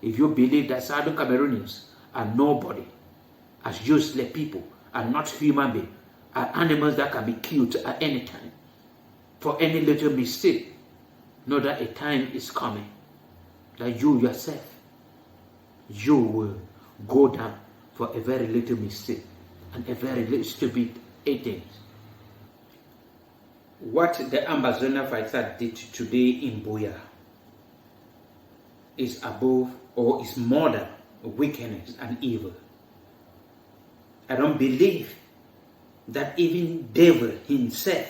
if you believe that Southern Cameroonians are nobody, as useless people, are not human beings, are animals that can be killed at any time for any little mistake, know that a time is coming that you yourself, you will go down for a very little mistake and a very little stupid thing. What the Ambazonian fighter did today in Buea is above or is more than wickedness and evil. I don't believe that even devil himself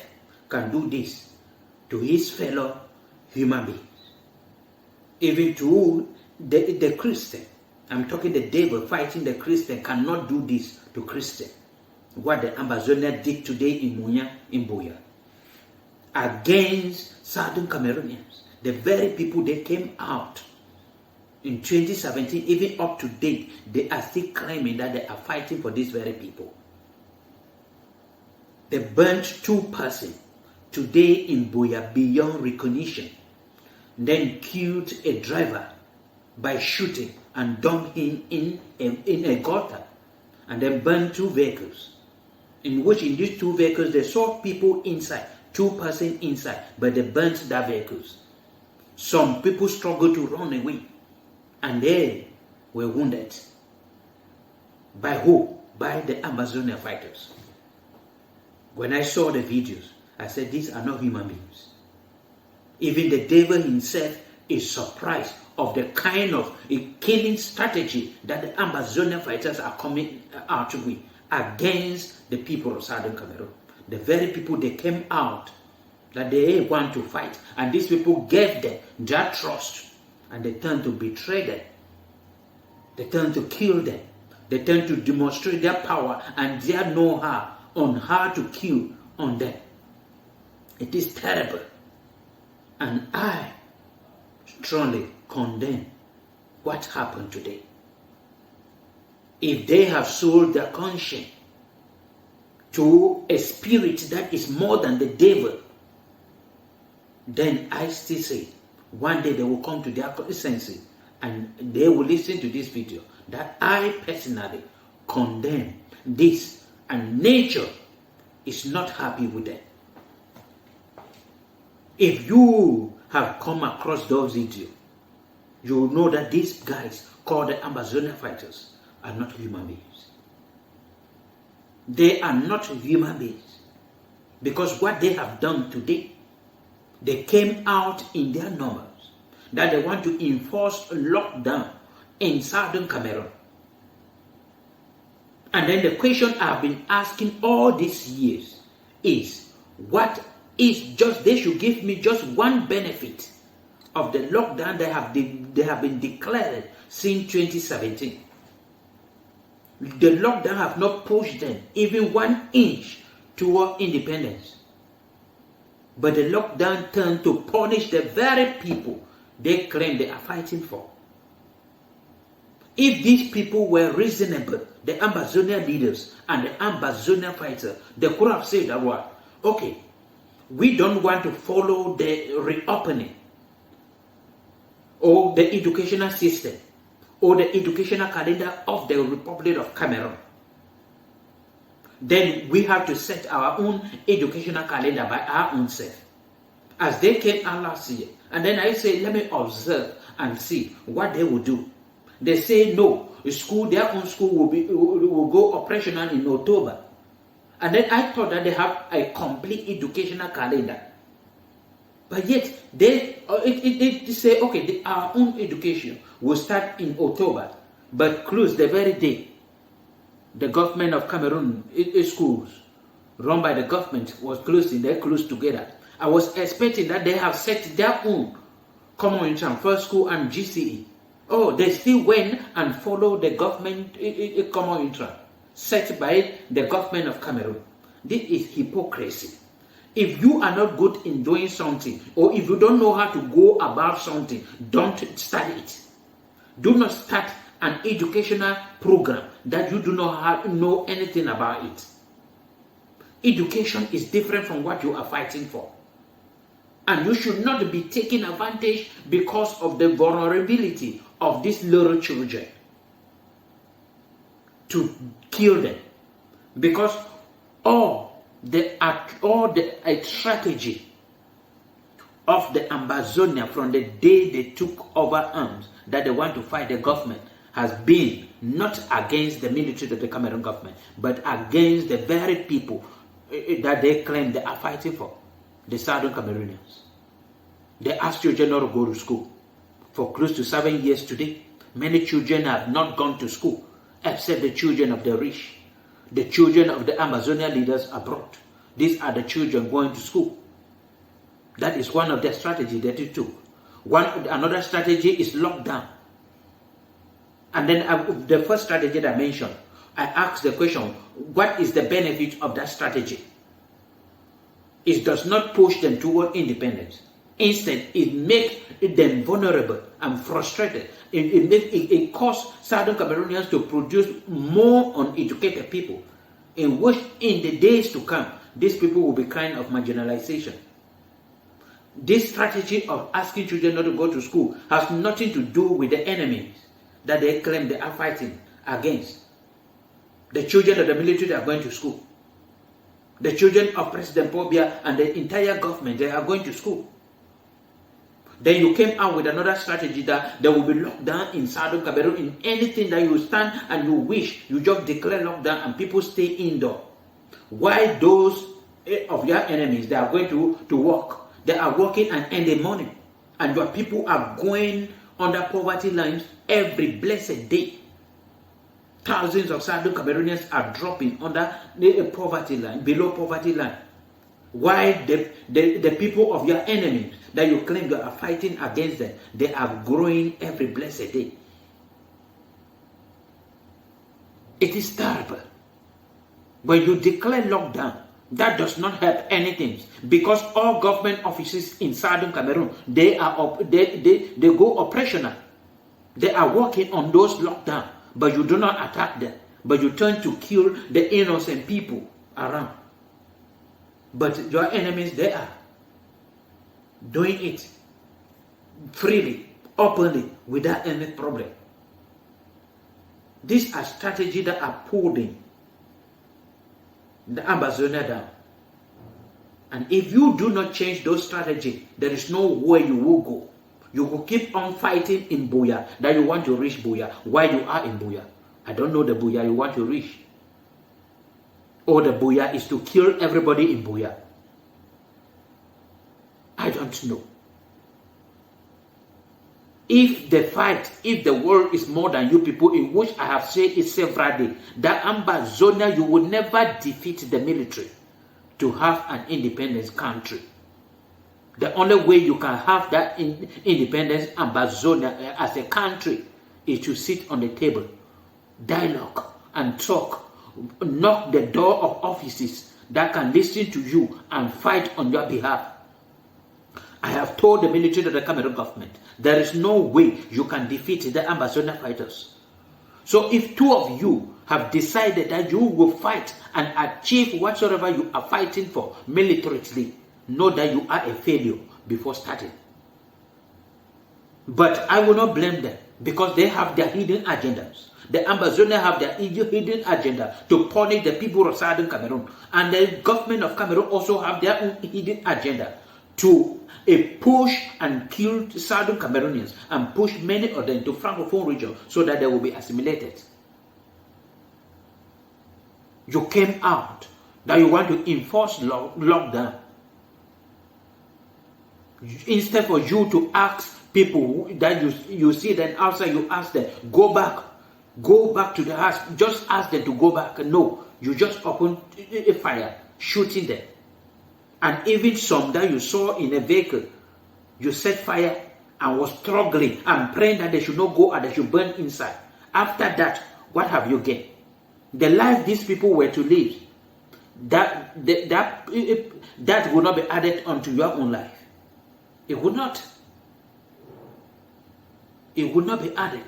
can do this to his fellow human beings. Even to the Christian. I'm talking the devil fighting the Christian cannot do this to Christian. What the Ambazonian did today in Muea-Buea against Southern Cameroonians, the very people they came out in 2017, even up to date, they are still claiming that they are fighting for these very people. They burnt 2 persons today in Buea beyond recognition, then killed a driver by shooting and dumped him in a gutter, and then burned 2 vehicles, in which in these 2 vehicles they saw people inside, 2 persons inside, but they burnt their vehicles. Some people struggled to run away, and they were wounded. By who? By the Amazonian fighters. When I saw the videos, I said, these are not human beings. Even the devil himself is surprised of the kind of killing strategy that the Ambazonian fighters are coming out with against the people of Southern Cameroon. The very people they came out that they want to fight, and these people gave them their trust, and they turned to betray them. They turned to kill them. They turned to demonstrate their power and their know-how on how to kill on them. It is terrible, and I strongly condemn what happened today. If they have sold their conscience to a spirit that is more than the devil, then I still say one day they will come to their senses and they will listen to this video that I personally condemn this, and nature is not happy with them. If you have come across those videos, you will know that these guys called the Ambazonian fighters are not human beings. They are not human beings, because what they have done today, they came out in their numbers that they want to enforce a lockdown in Southern Cameroon. And then the question I've been asking all these years is, what is just, they should give me just one benefit of the lockdown they have been declared since 2017. The lockdown have not pushed them even 1 inch toward independence. But the lockdown turned to punish the very people they claim they are fighting for. If these people were reasonable, the Ambazonian leaders and the Ambazonian fighters, they could have said that, well, okay, we don't want to follow the reopening or the educational system or the educational calendar of the Republic of Cameroon. Then we have to set our own educational calendar by our own self. As they came out last year, and then I say, let me observe and see what they will do. They say no, their own school will go operational in October. And then I thought that they have a complete educational calendar. But yet, they say, okay, our own education will start in October, but close the very day. The government of Cameroon schools run by the government was closing, they closed together. I was expecting that they have set their own common entrance, first school and GCE. Oh, they still went and followed the government common entrance set by the government of Cameroon. This is hypocrisy. If you are not good in doing something, or if you don't know how to go about something, don't study it. Do not start an educational program that you do not know anything about it. Education is different from what you are fighting for. And you should not be taking advantage because of the vulnerability of these little children to kill them, because all the strategy of the Ambazonian from the day they took over arms that they want to fight the government has been not against the military of the Cameroon government, but against the very people that they claim they are fighting for, the Southern Cameroonians. They ask children not to go to school. For close to 7 years today, many children have not gone to school, except the children of the rich, the children of the Amazonian leaders abroad. These are the children going to school. That is one of the strategies that they took. Another strategy is lockdown. And then the first strategy that I mentioned, I asked the question, what is the benefit of that strategy? It does not push them toward independence. Instead, it makes them vulnerable and frustrated. It causes Southern Cameroonians to produce more uneducated people, in which in the days to come, these people will be crying of marginalization. This strategy of asking children not to go to school has nothing to do with the enemies that they claim they are fighting against. The children of the military are going to school. The children of President Muea-Buea and the entire government, they are going to school. Then you came out with another strategy that there will be lockdown in Southern Cameroon. In anything that you stand and you wish, you just declare lockdown and people stay indoor. Why those of your enemies, they are going to work? They are working and earning money. And your people are going under poverty lines every blessed day. Thousands of Southern Cameroonians are dropping under the poverty line, below poverty line. Why the people of your enemies that you claim you are fighting against them, they are growing every blessed day. It is terrible. When you declare lockdown, that does not help anything, because all government offices in Southern Cameroon, they go operational. They are working on those lockdowns, but you do not attack them, but you turn to kill the innocent people around. But your enemies, they are doing it freely, openly, without any problem. These are strategies that are pulling the Ambazonia down. And if you do not change those strategies, there is no way you will go. You will keep on fighting in Buea, that you want to reach Buea while you are in Buea. I don't know the Buea you want to reach. Or the Buea is to kill everybody in Buea. I don't know. If the world is more than you people, in which I have said it several days, that Ambazonia, you will never defeat the military to have an independent country. The only way you can have that independence, Ambazonia, as a country, is to sit on the table, dialogue, and talk, knock the door of offices that can listen to you and fight on your behalf. I have told the military of the Cameroon government, there is no way you can defeat the Ambazonia fighters. So if two of you have decided that you will fight and achieve whatsoever you are fighting for militarily, know that you are a failure before starting. But I will not blame them, because they have their hidden agendas. The Ambazonians have their hidden agenda to punish the people of Southern Cameroon. And the government of Cameroon also have their own hidden agenda to push and kill Southern Cameroonians and push many of them to Francophone region so that they will be assimilated. You came out that you want to enforce lockdown. Instead for you to ask people that you see them outside, you ask them, go back to the house. Just ask them to go back. No, you just open a fire, shooting them. And even some that you saw in a vehicle, you set fire and was struggling and praying that they should not go and they should burn inside. After that, what have you gained? The life these people were to live, that will not be added onto your own life. It would not. It would not be added.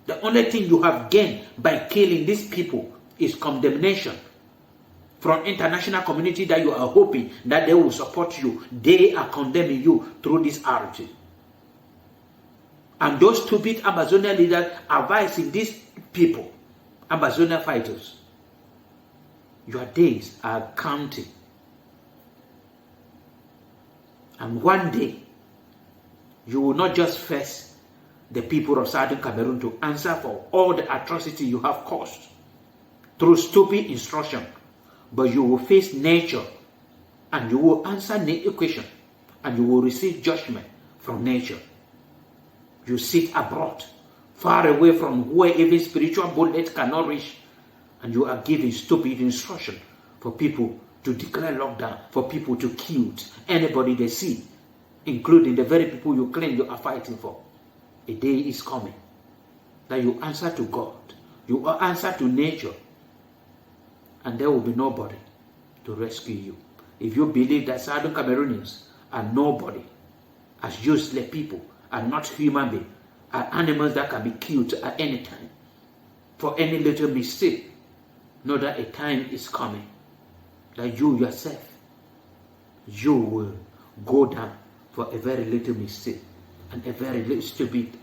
The only thing you have gained by killing these people is condemnation from international community that you are hoping that they will support you. They are condemning you through this attitude. And those stupid Ambazonian leaders advising these people, Ambazonian fighters, your days are counting. And one day, you will not just face the people of Southern Cameroon to answer for all the atrocity you have caused through stupid instruction, but you will face nature and you will answer the equation and you will receive judgment from nature. You sit abroad, far away from where even spiritual bullet cannot reach, and you are giving stupid instruction for people to declare lockdown, for people to kill anybody they see, including the very people you claim you are fighting for. A day is coming that you answer to God, you answer to nature, and there will be nobody to rescue you. If you believe that Southern Cameroonians are nobody, as useless people, are not human beings, are animals that can be killed at any time for any little mistake, know that a time is coming that you yourself, you will go down for a very little mistake and a very little stupid